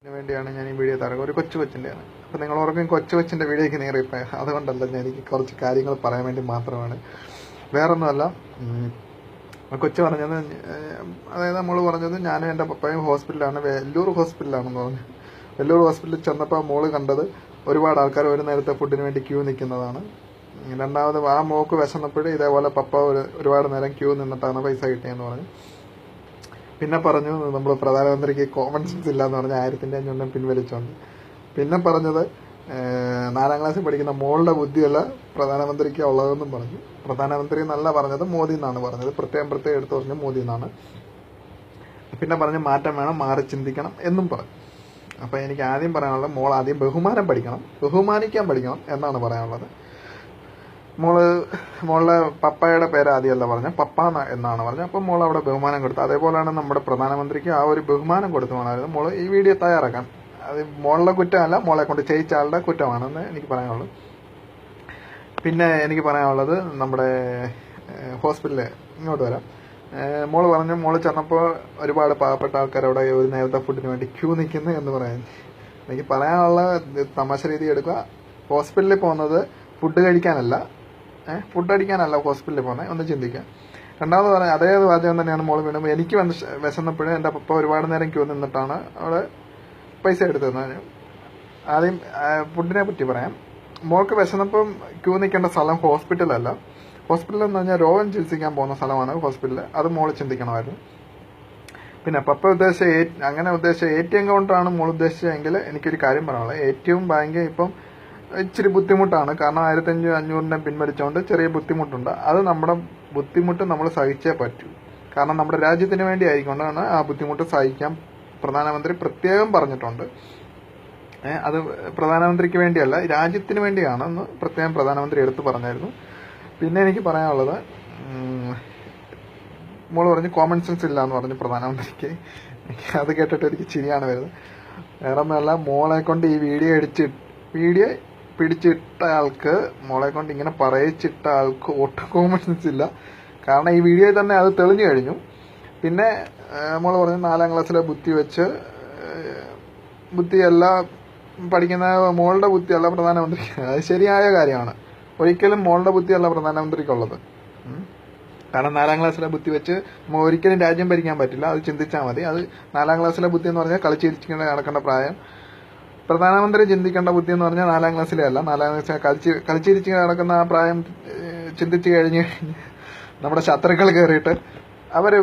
അതിന് വേണ്ടിയാണ് ഞാൻ ഈ വീഡിയോ തരുക. ഒരു കൊച്ചിൻ്റെയാണ്. അപ്പോൾ നിങ്ങൾ ഓർക്കും കൊച്ചിൻ്റെ വീഡിയോയ്ക്ക് നേറിപ്പോയ അതുകൊണ്ടല്ല, ഞാൻ എനിക്ക് കുറച്ച് കാര്യങ്ങൾ പറയാൻ വേണ്ടി മാത്രമാണ്, വേറൊന്നുമല്ല. കൊച്ചു പറഞ്ഞത്, അതായത് നമ്മൾ പറഞ്ഞത് ഞാനും എൻ്റെ പപ്പയും ഹോസ്പിറ്റലാണ്, വെല്ലൂർ ഹോസ്പിറ്റലാണെന്ന് പറഞ്ഞു. വെല്ലൂർ ഹോസ്പിറ്റലിൽ ചെന്നപ്പോൾ മോള് കണ്ടത് ഒരുപാട് ആൾക്കാർ ഒരു നേരത്തെ ഫുഡിന് വേണ്ടി ക്യൂ നിൽക്കുന്നതാണ്. രണ്ടാമത് ആ മോക്ക് വിശന്നപ്പോഴും ഇതേപോലെ പപ്പ ഒരുപാട് നേരം ക്യൂ നിന്നിട്ടാണ് പൈസ കിട്ടിയെന്ന് പറഞ്ഞു. പിന്നെ പറഞ്ഞു നമ്മൾ പ്രധാനമന്ത്രിക്ക് കോമൺ സെൻസ് ഇല്ല എന്ന് പറഞ്ഞ് 1500 പിൻവലിച്ചോണ്ട്. പിന്നെ പറഞ്ഞത് 4ാം ക്ലാസ്സിൽ പഠിക്കുന്ന മോളുടെ ബുദ്ധിയല്ല പ്രധാനമന്ത്രിക്ക് ഉള്ളതെന്നും പറഞ്ഞു. പ്രധാനമന്ത്രി എന്നല്ല പറഞ്ഞത്, മോദി എന്നാണ് പറഞ്ഞത്. പ്രത്യേകം എടുത്തു പറഞ്ഞു മോദി എന്നാണ്. പിന്നെ പറഞ്ഞ് മാറ്റം വേണം, മാറി ചിന്തിക്കണം എന്നും പറഞ്ഞു. അപ്പം എനിക്ക് ആദ്യം പറയാനുള്ളത്, മോൾ ആദ്യം ബഹുമാനിക്കാൻ പഠിക്കണം എന്നാണ് പറയാനുള്ളത്. മോളുടെ പപ്പയുടെ പേര് ആദ്യമല്ല പറഞ്ഞ, പപ്പ എന്നാണ് പറഞ്ഞത്. അപ്പം മോൾ അവിടെ ബഹുമാനം കൊടുത്തു. അതേപോലെയാണ് നമ്മുടെ പ്രധാനമന്ത്രിക്ക് ആ ഒരു ബഹുമാനം കൊടുത്തു വേണമായിരുന്നു മോള് ഈ വീഡിയോ തയ്യാറാക്കാൻ. അത് മോളുടെ കുറ്റമല്ല, മോളെ കൊണ്ട് ചെയ്യിച്ച ആളുടെ കുറ്റമാണെന്ന് എനിക്ക് പറയാനുള്ളൂ. പിന്നെ എനിക്ക് പറയാനുള്ളത്, നമ്മുടെ ഹോസ്പിറ്റലിൽ ഇങ്ങോട്ട് വരാം. മോള് പറഞ്ഞു, മോള് ചെന്നപ്പോൾ ഒരുപാട് പാവപ്പെട്ട ആൾക്കാർ അവിടെ ഒരു നേരത്തെ ഫുഡിന് വേണ്ടി ക്യൂ നിൽക്കുന്നു എന്ന് പറയാൻ. എനിക്ക് പറയാനുള്ള തമാശ രീതി എടുക്കുക. ഹോസ്പിറ്റലിൽ പോകുന്നത് ഫുഡ് കഴിക്കാനല്ല, ഹോസ്പിറ്റലിൽ പോകുന്നത്, ഒന്ന് ചിന്തിക്കാം. രണ്ടാമത് പറഞ്ഞാൽ അതേ വാചകം തന്നെയാണ് മോള് വീണ്ടും. എനിക്ക് വിശന്നപ്പോഴും എൻ്റെ പപ്പ ഒരുപാട് നേരം ക്യൂ നിന്നിട്ടാണ് അവിടെ പൈസ എടുത്തത്. ആദ്യം ഫുഡിനെ പറ്റി പറയാം. മോൾക്ക് വിശന്നപ്പം ക്യൂ നിൽക്കേണ്ട സ്ഥലം ഹോസ്പിറ്റലല്ല. ഹോസ്പിറ്റൽ എന്ന് പറഞ്ഞാൽ രോഗം ചികിത്സിക്കാൻ പോകുന്ന സ്ഥലമാണ് ഹോസ്പിറ്റൽ. അത് മോള് ചിന്തിക്കണമായിരുന്നു. പിന്നെ പപ്പ ഉദ്ദേശിച്ച ATM കൗണ്ടറാണ് മോൾ ഉദ്ദേശിച്ചതെങ്കിൽ എനിക്കൊരു കാര്യം പറയാനുള്ളത്. ATM ബാങ്ക് ഇപ്പം ഇച്ചിരി ബുദ്ധിമുട്ടാണ്. കാരണം 1500 പിൻവലിച്ചുകൊണ്ട് ചെറിയ ബുദ്ധിമുട്ടുണ്ട്. അത് നമ്മുടെ ബുദ്ധിമുട്ട് നമ്മൾ സഹിച്ചേ പറ്റൂ. കാരണം നമ്മുടെ രാജ്യത്തിന് വേണ്ടി ആയിക്കൊണ്ടാണ് ആ ബുദ്ധിമുട്ട് സഹിക്കാൻ പ്രധാനമന്ത്രി പ്രത്യേകം പറഞ്ഞിട്ടുണ്ട്. അത് പ്രധാനമന്ത്രിക്ക് വേണ്ടിയല്ല, രാജ്യത്തിന് വേണ്ടിയാണെന്ന് പ്രത്യേകം പ്രധാനമന്ത്രി എടുത്തു പറഞ്ഞായിരുന്നു. പിന്നെ എനിക്ക് പറയാനുള്ളത്, മോള് പറഞ്ഞു കോമൺ സെൻസ് ഇല്ല എന്ന് പറഞ്ഞു പ്രധാനമന്ത്രിക്ക്. അത് കേട്ടിട്ട് എനിക്ക് ചിരിയാണ് വരുന്നത്. വേറെ ഒന്നുമല്ല, മോളെ കൊണ്ട് ഈ വീഡിയോ പിടിച്ചിട്ട ആൾക്ക്, മോളെ കൊണ്ട് ഇങ്ങനെ പറയിച്ചിട്ട ആൾക്ക് ഒട്ടും കോമൺ സെൻസ് ഇല്ല. കാരണം ഈ വീഡിയോയിൽ തന്നെ അത് തെളിഞ്ഞു കഴിഞ്ഞു. പിന്നെ മോള് പറഞ്ഞു 4ാം ക്ലാസ്സിലെ ബുദ്ധിയല്ല പഠിക്കുന്ന മോളുടെ ബുദ്ധിയല്ല പ്രധാനമന്ത്രി. അത് ശരിയായ കാര്യമാണ്. ഒരിക്കലും മോളുടെ ബുദ്ധിയല്ല പ്രധാനമന്ത്രിക്കുള്ളത്. കാരണം 4ാം ക്ലാസ്സിലെ ബുദ്ധി വെച്ച് ഒരിക്കലും രാജ്യം ഭരിക്കാൻ പറ്റില്ല. അത് ചിന്തിച്ചാൽ മതി. അത് 4ാം ക്ലാസ്സിലെ ബുദ്ധി എന്ന് പറഞ്ഞാൽ കളിച്ചിരിക്കേണ്ട നടക്കേണ്ട പ്രായം. പ്രധാനമന്ത്രി ചിന്തിക്കേണ്ട ബുദ്ധി എന്ന് പറഞ്ഞാൽ 4ാം ക്ലാസ്സിലെ അല്ല, 4ാം ക്ലാസ്സിൽ കളിച്ചിരിച്ച് നടക്കുന്ന ആ പ്രായം ചിന്തിച്ച് കഴിഞ്ഞ് നമ്മുടെ ശത്രുക്കൾ കയറിയിട്ട് അവർ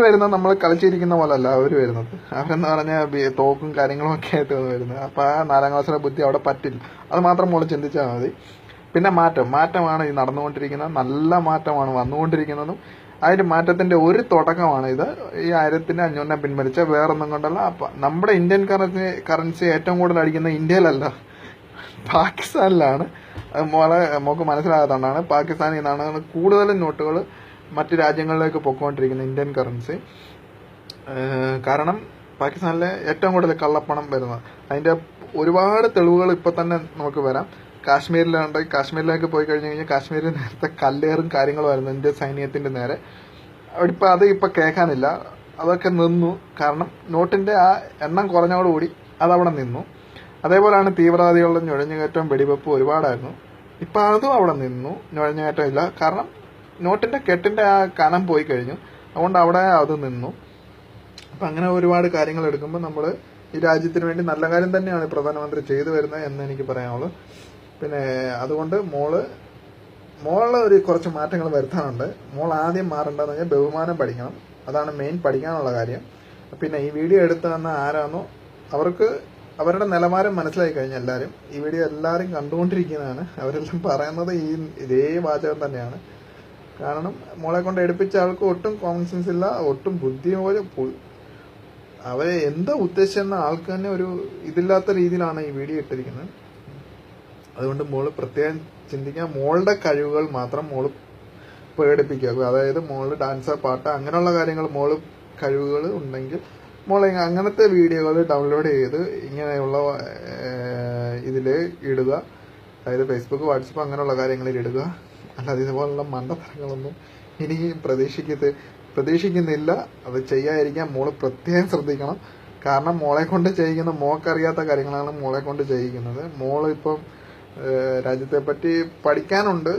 വരുന്നത് നമ്മൾ കളിച്ചിരിക്കുന്ന പോലല്ല അവർ വരുന്നത്. അവരെന്ന് പറഞ്ഞാൽ തോക്കും കാര്യങ്ങളും ഒക്കെ ആയിട്ട് വരുന്നത്. അപ്പോൾ ആ 4ാം ക്ലാസ്സിലെ ബുദ്ധി അവിടെ പറ്റില്ല. അത് മാത്രം മോള് ചിന്തിച്ചാൽ മതി. പിന്നെ മാറ്റമാണ് ഈ നടന്നുകൊണ്ടിരിക്കുന്നത്. നല്ല മാറ്റമാണ് വന്നുകൊണ്ടിരിക്കുന്നതും. അതിന്റെ മാറ്റത്തിന്റെ ഒരു തുടക്കമാണ് ഇത്. ഈ 1500 പിൻവലിച്ച വേറൊന്നും കൊണ്ടല്ല. നമ്മുടെ ഇന്ത്യൻ കറൻസി ഏറ്റവും കൂടുതൽ അടിക്കുന്ന ഇന്ത്യയിലല്ല, പാകിസ്ഥാനിലാണ്. മോക്ക് മനസ്സിലാകാത്തതുകൊണ്ടാണ്. പാകിസ്ഥാനിൽ നിന്നാണ് കൂടുതലും നോട്ടുകൾ മറ്റു രാജ്യങ്ങളിലേക്ക് പൊയ്ക്കൊണ്ടിരിക്കുന്നത്, ഇന്ത്യൻ കറൻസി. കാരണം പാകിസ്ഥാനിലെ ഏറ്റവും കൂടുതൽ കള്ളപ്പണം വരുന്നത്. അതിന്റെ ഒരുപാട് തെളിവുകൾ ഇപ്പൊ തന്നെ നമുക്ക് വരാം. കാശ്മീരിലേക്ക് പോയി കഴിഞ്ഞു കഴിഞ്ഞാൽ കാശ്മീരിൽ നേരത്തെ കല്ലേറും കാര്യങ്ങളുമായിരുന്നു ഇന്ത്യൻ സൈന്യത്തിന്റെ നേരെ. ഇപ്പൊ കേൾക്കാനില്ല. അതൊക്കെ നിന്നു. കാരണം നോട്ടിന്റെ ആ എണ്ണം കുറഞ്ഞതോടുകൂടി അതവിടെ നിന്നു. അതേപോലെയാണ് തീവ്രവാദികളുടെ നുഴഞ്ഞുകയറ്റവും വെടിവെപ്പും ഒരുപാടായിരുന്നു. ഇപ്പൊ അതും അവിടെ നിന്നു. നുഴഞ്ഞുകയറ്റം ഇല്ല. കാരണം നോട്ടിന്റെ കെട്ടിന്റെ ആ കനം പോയി കഴിഞ്ഞു. അതുകൊണ്ട് അവിടെ അത് നിന്നു. അപ്പൊ അങ്ങനെ ഒരുപാട് കാര്യങ്ങൾ എടുക്കുമ്പോൾ നമ്മൾ ഈ രാജ്യത്തിന് വേണ്ടി നല്ല കാര്യം തന്നെയാണ് പ്രധാനമന്ത്രി ചെയ്തു വരുന്നത് എന്ന് എനിക്ക് പറയാനുള്ളൂ. പിന്നെ അതുകൊണ്ട് മോള് കുറച്ച് മാറ്റങ്ങൾ വരുത്താനുണ്ട്. മോൾ ആദ്യം മാറേണ്ടതെന്ന് പറഞ്ഞാൽ ബഹുമാനം പഠിക്കണം. അതാണ് മെയിൻ പഠിക്കാനുള്ള കാര്യം. പിന്നെ ഈ വീഡിയോ എടുത്തു തന്ന ആരാണോ അവർക്ക് അവരുടെ നിലവാരം മനസ്സിലായി കഴിഞ്ഞാൽ എല്ലാവരും ഈ വീഡിയോ എല്ലാവരും കണ്ടുകൊണ്ടിരിക്കുന്നതാണ്. അവരെല്ലാം പറയുന്നത് ഇതേ വാചകം തന്നെയാണ്. കാരണം മോളെ കൊണ്ട് എടുപ്പിച്ച ആൾക്ക് ഒട്ടും കോമൺ സെൻസ് ഇല്ല, ഒട്ടും ബുദ്ധി പോലും. അവരെ എന്താ ഉദ്ദേശിച്ചെന്ന ആൾക്ക് തന്നെ ഒരു ഇതില്ലാത്ത രീതിയിലാണ് ഈ വീഡിയോ ഇട്ടിരിക്കുന്നത്. അതുകൊണ്ട് മോള് പ്രത്യേകം ചിന്തിക്കുക. മോളുടെ കഴിവുകൾ മാത്രം മോള് പ്രകടിപ്പിക്കുക. അതായത് മോള് ഡാൻസ്, പാട്ട്, അങ്ങനെയുള്ള കാര്യങ്ങൾ കഴിവുകൾ ഉണ്ടെങ്കിൽ മോളെ അങ്ങനത്തെ വീഡിയോകൾ ഡൗൺലോഡ് ചെയ്ത് ഇങ്ങനെയുള്ള ഇതിൽ ഇടുക. അതായത് ഫേസ്ബുക്ക്, വാട്സപ്പ് അങ്ങനെയുള്ള കാര്യങ്ങളിൽ ഇടുക. അല്ലാതെ ഇതുപോലുള്ള മണ്ടത്തരങ്ങളൊന്നും ഇനി പ്രതീക്ഷിക്കുന്നില്ല. അത് ചെയ്യാതിരിക്കാൻ മോള് പ്രത്യേകം ശ്രദ്ധിക്കണം. കാരണം മോളെ കൊണ്ട് ചെയ്യിക്കുന്ന മോക്കറിയാത്ത കാര്യങ്ങളാണ് മോളെ കൊണ്ട് ചെയ്യിക്കുന്നത്. മോള് ഇപ്പം രാജ്യത്തെ പറ്റി പഠിക്കാനുണ്ട്,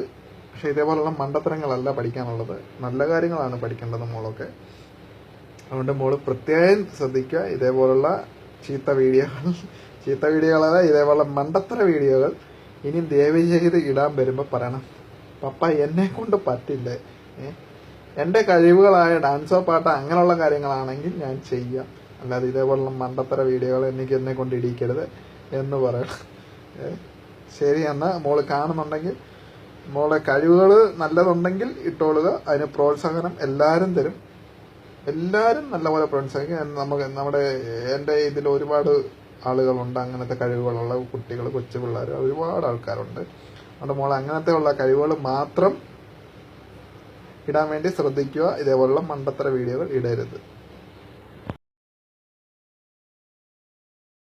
പക്ഷെ ഇതേപോലുള്ള മണ്ടത്തരങ്ങളല്ല പഠിക്കാനുള്ളത്, നല്ല കാര്യങ്ങളാണ് പഠിക്കേണ്ടത് മോളൊക്കെ. അതുകൊണ്ട് മോള് പ്രത്യേകം ശ്രദ്ധിക്കുക. ഇതേപോലുള്ള ചീത്ത വീഡിയോകളല്ല, ഇതേപോലുള്ള മണ്ടത്തര വീഡിയോകൾ ഇനി ദയവ് ചെയ്ത് ഇടാൻ വരുമ്പോൾ പറയണം, പപ്പ എന്നെ കൊണ്ട് പറ്റില്ലേ, എൻ്റെ കഴിവുകളായ ഡാൻസോ പാട്ടോ അങ്ങനെയുള്ള കാര്യങ്ങളാണെങ്കിൽ ഞാൻ ചെയ്യാം, അല്ലാതെ ഇതേപോലുള്ള മണ്ടത്തര വീഡിയോകൾ എന്നെ കൊണ്ട് ഇടിക്കരുത് എന്ന് പറയണം. ശരി, എന്നാൽ മോള് കാണുന്നുണ്ടെങ്കിൽ മോളെ കഴിവുകൾ നല്ലതുണ്ടെങ്കിൽ ഇട്ടോളുക. അതിന് പ്രോത്സാഹനം എല്ലാവരും തരും, എല്ലാവരും നല്ലപോലെ പ്രോത്സാഹിക്കും. എൻ്റെ ഇതിൽ ഒരുപാട് ആളുകളുണ്ട് അങ്ങനത്തെ കഴിവുകളുള്ള കുട്ടികൾ, കൊച്ചു പിള്ളേർ, ഒരുപാട് ആൾക്കാരുണ്ട്. അതുകൊണ്ട് മോളെ അങ്ങനത്തെ ഉള്ള കഴിവുകൾ മാത്രം ഇടാൻ വേണ്ടി ശ്രദ്ധിക്കുക. ഇതേപോലുള്ള മണ്ടത്തര വീഡിയോകൾ ഇടരുത്.